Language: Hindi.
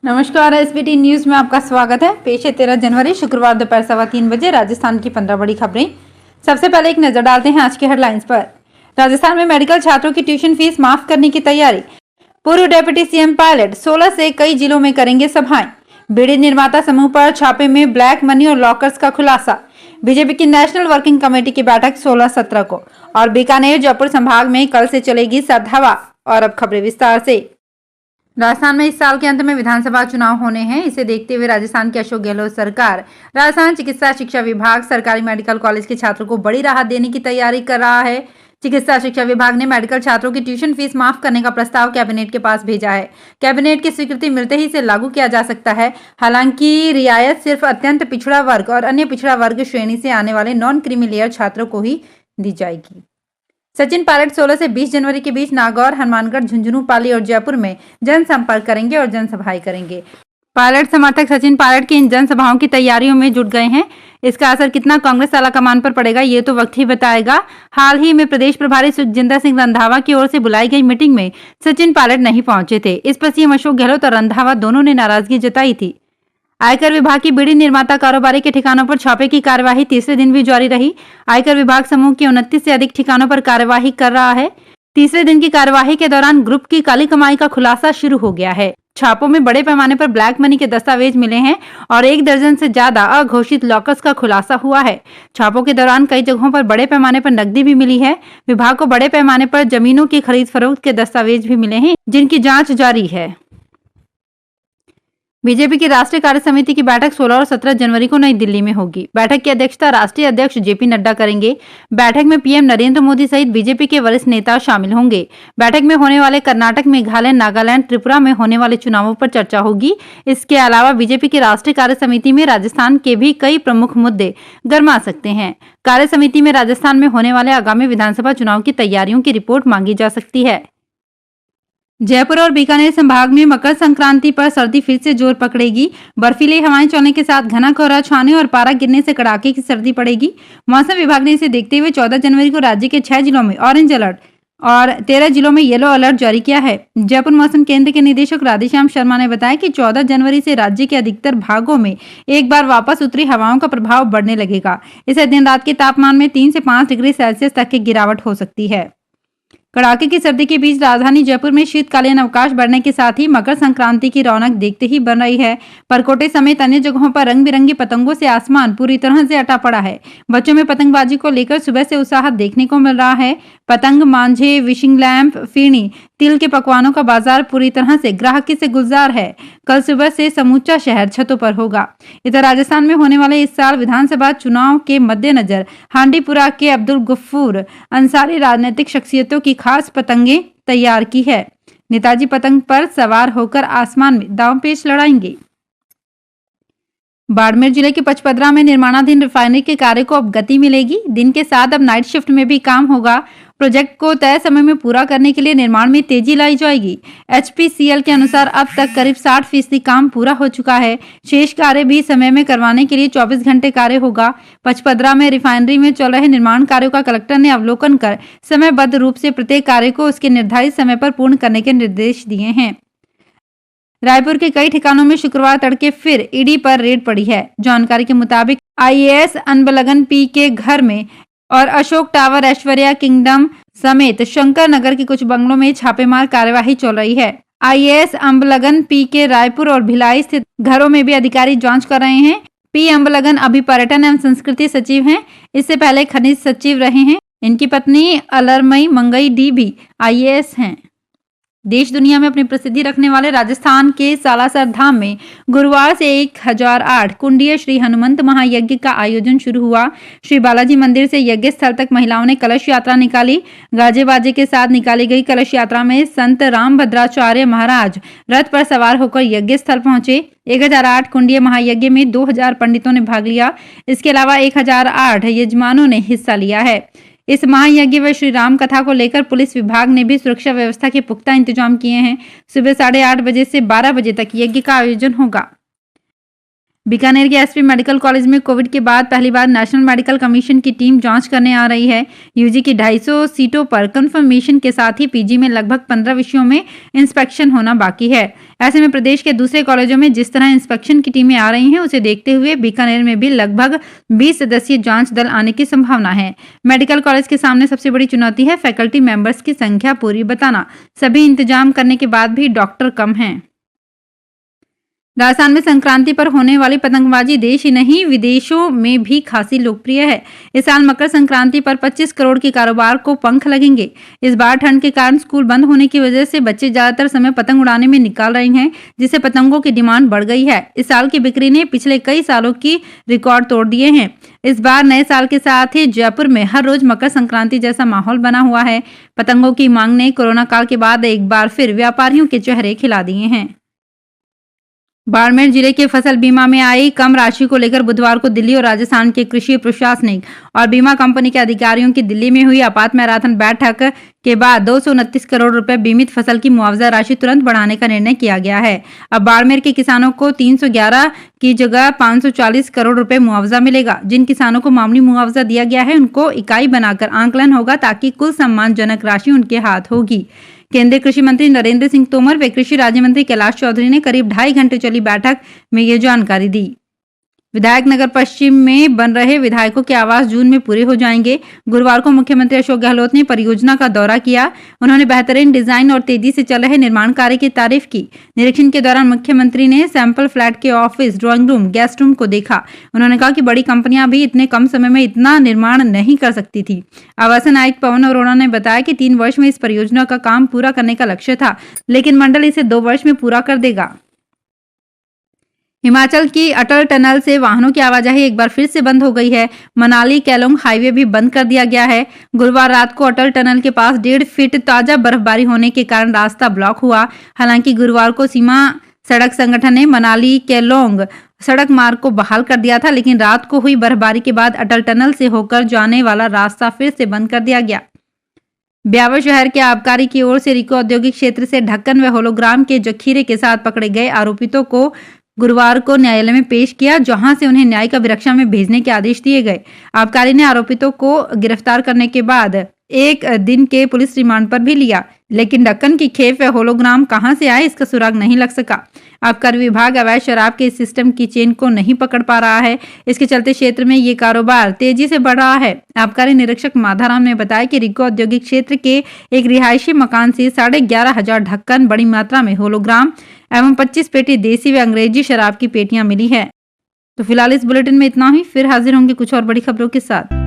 नमस्कार, एसबीटी न्यूज में आपका स्वागत है। पेश है 13 जनवरी शुक्रवार दोपहर 3:15 बजे राजस्थान की 15 बड़ी खबरें। सबसे पहले एक नजर डालते हैं आज की हेडलाइंस पर। राजस्थान में मेडिकल छात्रों की ट्यूशन फीस माफ करने की तैयारी। पूर्व डिप्टी सीएम पायलट 16 से कई जिलों में करेंगे सभाएं। बीड़ी निर्माता समूह पर छापे में ब्लैक मनी और लॉकर्स का खुलासा। बीजेपी की नेशनल वर्किंग कमेटी की बैठक 16-17 को। और बीकानेर जयपुर संभाग में कल से चलेगी सर्द हवा। और अब खबरें विस्तार से। राजस्थान में इस साल के अंत में विधानसभा चुनाव होने हैं। इसे देखते हुए राजस्थान की अशोक गहलोत सरकार राजस्थान चिकित्सा शिक्षा विभाग सरकारी मेडिकल कॉलेज के छात्रों को बड़ी राहत देने की तैयारी कर रहा है। चिकित्सा शिक्षा विभाग ने मेडिकल छात्रों की ट्यूशन फीस माफ करने का प्रस्ताव कैबिनेट के पास भेजा है। कैबिनेट की स्वीकृति मिलते ही इसे लागू किया जा सकता है। हालांकि रियायत सिर्फ अत्यंत पिछड़ा वर्ग और अन्य पिछड़ा वर्ग श्रेणी से आने वाले नॉन क्रीमी लेयर छात्रों को ही दी जाएगी। सचिन पायलट 16 से 20 जनवरी के बीच नागौर, हनुमानगढ़, झुंझुनू, पाली और जयपुर में जनसंपर्क करेंगे और जनसभाएं करेंगे। पायलट समर्थक सचिन पायलट की इन जनसभाओं की तैयारियों में जुट गए हैं। इसका असर कितना कांग्रेस आलाकमान पर पड़ेगा ये तो वक्त ही बताएगा। हाल ही में प्रदेश प्रभारी सुखजिंदर सिंह रंधावा की ओर से बुलाई गई मीटिंग में सचिन पायलट नहीं पहुंचे थे। इस पर सीएम अशोक गहलोत और रंधावा दोनों ने नाराजगी जताई थी। आयकर विभाग की बीड़ी निर्माता कारोबारी के ठिकानों पर छापे की कार्यवाही तीसरे दिन भी जारी रही। आयकर विभाग समूह के 29 से अधिक ठिकानों पर कार्यवाही कर रहा है। तीसरे दिन की कार्यवाही के दौरान ग्रुप की काली कमाई का खुलासा शुरू हो गया है। छापों में बड़े पैमाने पर ब्लैक मनी के दस्तावेज मिले हैं और 1 दर्जन से ज्यादा अघोषित लॉकर्स का खुलासा हुआ है। छापों के दौरान कई जगहों पर बड़े पैमाने पर नकदी भी मिली है। विभाग को बड़े पैमाने पर जमीनों की खरीद फरोख्त के दस्तावेज भी मिले हैं, जिनकी जांच जारी है। बीजेपी की राष्ट्रीय कार्य समिति की बैठक 16 और 17 जनवरी को नई दिल्ली में होगी। बैठक की अध्यक्षता राष्ट्रीय अध्यक्ष जेपी नड्डा करेंगे। बैठक में पीएम नरेंद्र मोदी सहित बीजेपी के वरिष्ठ नेता शामिल होंगे। बैठक में होने वाले कर्नाटक, मेघालय, नागालैंड, त्रिपुरा में होने वाले चुनावों पर चर्चा होगी। इसके अलावा बीजेपी की राष्ट्रीय कार्य समिति में राजस्थान के भी कई प्रमुख मुद्दे गरमा सकते हैं। कार्य समिति में राजस्थान में होने वाले आगामी विधानसभा चुनाव की तैयारियों की रिपोर्ट मांगी जा सकती है। जयपुर और बीकानेर संभाग में मकर संक्रांति पर सर्दी फिर से जोर पकड़ेगी। बर्फीली हवाएं चलने के साथ घना कोहरा छाने और पारा गिरने से कड़ाके की सर्दी पड़ेगी। मौसम विभाग ने इसे देखते हुए 14 जनवरी को राज्य के 6 जिलों में ऑरेंज अलर्ट और 13 जिलों में येलो अलर्ट जारी किया है। जयपुर मौसम केंद्र के निदेशक राधेश्याम शर्मा ने बताया कि 14 जनवरी से राज्य के अधिकतर भागों में एक बार वापस उतरी हवाओं का प्रभाव बढ़ने लगेगा। इससे दिन रात के तापमान में 3 से 5 डिग्री सेल्सियस तक की गिरावट हो सकती है। कड़ाके की सर्दी के बीच राजधानी जयपुर में शीतकालीन अवकाश बढ़ने के साथ ही मकर संक्रांति की रौनक देखते ही बन रही है। परकोटे समेत अन्य जगहों पर रंग बिरंगी पतंगों से आसमान पूरी तरह से अटा पड़ा है। बच्चों में पतंगबाजी को लेकर सुबह से उत्साह देखने को मिल रहा है। पतंग, मांझे, विशिंग लैंप, फीणी, तिल के पकवानों का बाजार पूरी तरह से ग्राहकी से गुलजार है। कल सुबह से समूचा शहर छतों पर होगा। इधर राजस्थान में होने वाले इस साल विधानसभा चुनाव के मद्देनजर हांडीपुरा के अब्दुल गफूर अंसारी राजनीतिक शख्सियतों की खास पतंगें तैयार की है। नेताजी पतंग पर सवार होकर आसमान में दांवपेच लड़ाएंगे। बाड़मेर जिले के पचपदरा में निर्माणाधीन रिफाइनरी के कार्य को अब गति मिलेगी। दिन के साथ अब नाइट शिफ्ट में भी काम होगा। प्रोजेक्ट को तय समय में पूरा करने के लिए निर्माण में तेजी लाई जाएगी। एचपीसीएल के अनुसार अब तक करीब 60% काम पूरा हो चुका है। शेष कार्य भी समय में करवाने के लिए 24 घंटे कार्य होगा। पचपदरा में रिफाइनरी में चल रहे निर्माण कार्यों का कलेक्टर ने अवलोकन कर समयबद्ध रूप से प्रत्येक कार्य को उसके निर्धारित समय पर पूर्ण करने के निर्देश दिए हैं। रायपुर के कई ठिकानों में शुक्रवार तड़के फिर ईडी पर रेड पड़ी है। जानकारी के मुताबिक आईएएस अनबलगन पी के घर में और अशोक टावर, ऐश्वर्या किंगडम समेत शंकर नगर के कुछ बंगलों में छापेमार कार्यवाही चल रही है। आईएएस अम्बलगन पी के रायपुर और भिलाई स्थित घरों में भी अधिकारी जांच कर रहे हैं। पी अम्बलगन अभी पर्यटन एवं संस्कृति सचिव हैं। इससे पहले खनिज सचिव रहे हैं। इनकी पत्नी अलरमई मंगई डी भी आईएएस हैं। देश दुनिया में अपनी प्रसिद्धि रखने वाले राजस्थान के सालासर धाम में गुरुवार से 1008 कुंडीय श्री हनुमंत महायज्ञ का आयोजन शुरू हुआ। श्री बालाजी मंदिर से यज्ञ स्थल तक महिलाओं ने कलश यात्रा निकाली। गाजे बाजे के साथ निकाली गई कलश यात्रा में संत रामभद्राचार्य महाराज रथ पर सवार होकर यज्ञ स्थल पहुंचे। 1008 कुंडीय महायज्ञ में 2000 पंडितों ने भाग लिया। इसके अलावा 1008 यजमानों ने हिस्सा लिया है। इस महायज्ञ व श्री राम कथा को लेकर पुलिस विभाग ने भी सुरक्षा व्यवस्था के पुख्ता इंतजाम किए हैं। सुबह 8:30 बजे से 12 बजे तक यज्ञ का आयोजन होगा। बीकानेर के एसपी मेडिकल कॉलेज में कोविड के बाद पहली बार नेशनल मेडिकल कमीशन की टीम जांच करने आ रही है। यूजी की 250 सीटों पर कंफर्मेशन के साथ ही पीजी में लगभग 15 विषयों में इंस्पेक्शन होना बाकी है। ऐसे में प्रदेश के दूसरे कॉलेजों में जिस तरह इंस्पेक्शन की टीमें आ रही हैं, उसे देखते हुए बीकानेर में भी लगभग 20 सदस्यीय जांच दल आने की संभावना है। मेडिकल कॉलेज के सामने सबसे बड़ी चुनौती है फैकल्टी मेंबर्स की संख्या पूरी बताना। सभी इंतजाम करने के बाद भी डॉक्टर कम हैं। राजस्थान में संक्रांति पर होने वाली पतंगबाजी देश ही नहीं विदेशों में भी खासी लोकप्रिय है। इस साल मकर संक्रांति पर 25 करोड़ के कारोबार को पंख लगेंगे। इस बार ठंड के कारण स्कूल बंद होने की वजह से बच्चे ज्यादातर समय पतंग उड़ाने में निकाल रहे हैं, जिससे पतंगों की डिमांड बढ़ गई है। इस साल की बिक्री ने पिछले कई सालों की रिकॉर्ड तोड़ दिए हैं। इस बार नए साल के साथ ही जयपुर में हर रोज मकर संक्रांति जैसा माहौल बना हुआ है। पतंगों की मांग ने कोरोना काल के बाद एक बार फिर व्यापारियों के चेहरे खिला दिए हैं। बाड़मेर जिले के फसल बीमा में आई कम राशि को लेकर बुधवार को दिल्ली और राजस्थान के कृषि प्रशासनिक और बीमा कंपनी के अधिकारियों की दिल्ली में हुई आपात मैराथन बैठक के बाद 229 करोड़ रुपए बीमित फसल की मुआवजा राशि तुरंत बढ़ाने का निर्णय किया गया है। अब बाड़मेर के किसानों को 311 की जगह 540 करोड़ रुपए मुआवजा मिलेगा। जिन किसानों को मामूली मुआवजा दिया गया है, उनको इकाई बनाकर आंकलन होगा ताकि कुल सम्मानजनक राशि उनके हाथ होगी। केंद्रीय कृषि मंत्री नरेंद्र सिंह तोमर व कृषि राज्य मंत्री कैलाश चौधरी ने करीब 2.5 घंटे चली बैठक में ये जानकारी दी। विधायक नगर पश्चिम में बन रहे विधायकों के आवास जून में पूरे हो जाएंगे। गुरुवार को मुख्यमंत्री अशोक गहलोत ने परियोजना का दौरा किया। उन्होंने बेहतरीन डिजाइन और तेजी से चल रहे निर्माण कार्य की तारीफ की। निरीक्षण के दौरान मुख्यमंत्री ने सैंपल फ्लैट के office, drawing room, guest room को देखा। उन्होंने कहा कि बड़ी कंपनियां भी इतने कम समय में इतना निर्माण नहीं कर सकती थी। आवासन आयुक्त पवन अरोड़ा ने बताया कि 3 वर्ष में इस परियोजना का काम पूरा करने का लक्ष्य था, लेकिन मंडल इसे 2 वर्ष में पूरा कर देगा। हिमाचल की अटल टनल से वाहनों की आवाजाही एक बार फिर से बंद हो गई है। मनाली केलोंग हाईवे भी बंद कर दिया गया है। गुरुवार रात को अटल टनल के पास 1.5 फीट ताजा बर्फबारी होने के कारण रास्ता ब्लॉक हुआ। हालांकि गुरुवार को सीमा सड़क संगठन ने मनाली केलोंग सड़क मार्ग को बहाल कर दिया था, लेकिन रात को हुई बर्फबारी के बाद अटल टनल से होकर जाने वाला रास्ता फिर से बंद कर दिया गया। ब्यावर शहर के आबकारी की ओर से रिको औद्योगिक क्षेत्र से ढक्कन व होलोग्राम के जखीरे के साथ पकड़े गए आरोपितों को गुरुवार को न्यायालय में पेश किया, जहां से उन्हें न्यायिक अभिरक्षा में भेजने के आदेश दिए गए। आबकारी ने आरोपितों को गिरफ्तार करने के बाद 1 दिन के पुलिस रिमांड पर भी लिया, लेकिन ढक्कन की खेप व होलोग्राम कहां से आए, इसका सुराग नहीं लग सका। आबकारी विभाग अवैध शराब के इस सिस्टम की चेन को नहीं पकड़ पा रहा है। इसके चलते क्षेत्र में ये कारोबार तेजी से बढ़ रहा है। आबकारी निरीक्षक माधाराम ने बताया कि रिको औद्योगिक क्षेत्र के एक रिहायशी मकान से 11,500 ढक्कन, बड़ी मात्रा में होलोग्राम एवं 25 पेटी देसी व अंग्रेजी शराब की पेटियां मिली है। तो फिलहाल इस बुलेटिन में इतना ही। फिर हाजिर होंगे कुछ और बड़ी खबरों के साथ।